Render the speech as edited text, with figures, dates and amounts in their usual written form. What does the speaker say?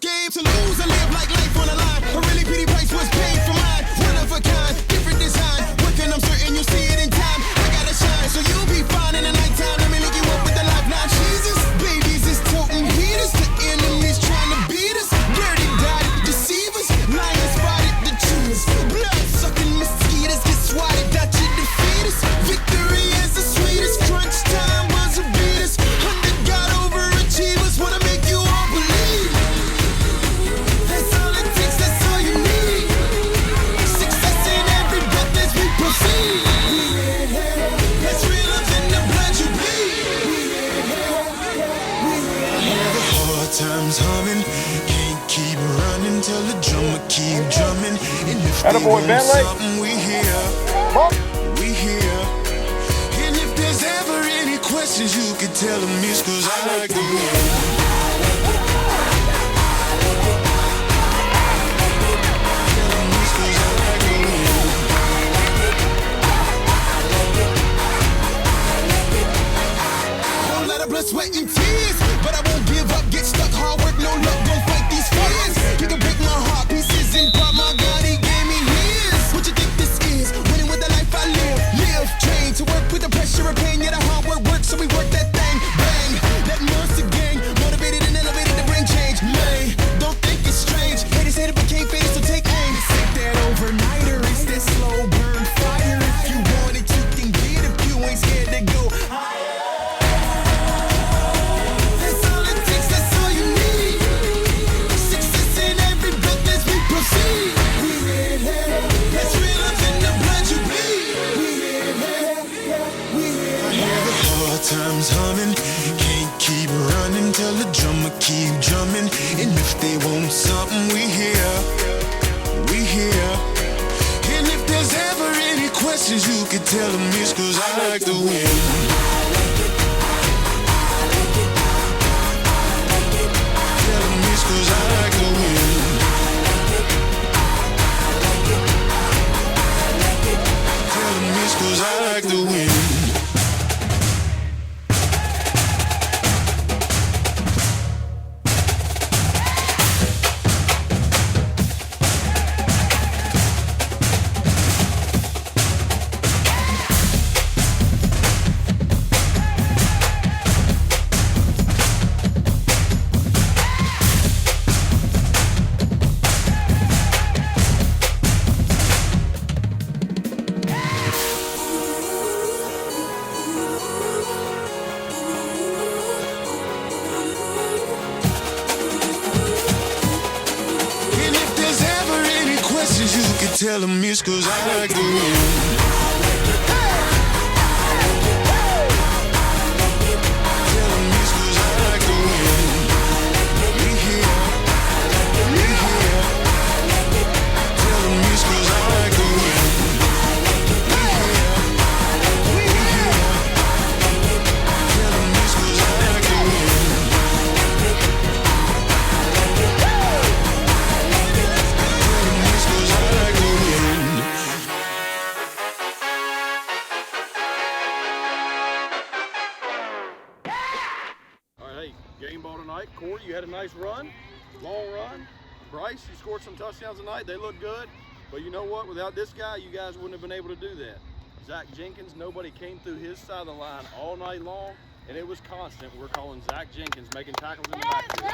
game to lose. I live like life on the line. A really pretty price was paid for mine. One of a kind, different design. Working, I'm certain you'll see it in time. I gotta shine, so you'll be fine in the nighttime. Let me link you up with the lifeline. Jesus, babies is toting heaters. The enemies trying to beat us. Dirty dotted deceivers. Lions spotted the cheaters. Blood sucking mosquitoes get swatted. That you defeat us. Victory is the sweetest. Crunch time was a beat us. 100 got overachievers. Wanna make you all believe. That's all it takes, that's all you need. Success in every breath as we proceed. That's realer than the blood you bleed. The hard times humming. Can't keep running till the drummer keep drumming. And if they want something, we here. We here. And if there's ever any questions, you can tell them it's 'cause I like the win. Blood, sweat, and tears, but I won't give up. Get stuck, hard work, no luck. Gon' fight these fears. You can break my heart pieces and pop my God, he gave me his. What you think this is? Winning with the life I live. Live, train to work with the pressure of pain. Yeah, the hard work works, so we work that thing. Bang, that monster gang, motivated and elevated to bring change. Man, don't think it's strange. Haters said it became faded, so take aim. It's that overnighter, it's that slow burn fire. If you want it, you can get it. If you ain't scared to go higher. Times humming, can't keep running till the drummer keep drumming. And if they want something, we here, we here. And if there's ever any questions, you can tell them it's 'cause I like to win. Tell them it's 'cause I like to win. Tell them it's 'cause I like to win. Tell them it's 'cause I like to win. Game ball tonight. Corey, you had a nice run, long run. Bryce, you scored some touchdowns tonight. They look good. But you know what? Without this guy, you guys wouldn't have been able to do that. Zach Jenkins, nobody came through his side of the line all night long, and it was constant. We're calling Zach Jenkins making tackles in the backfield.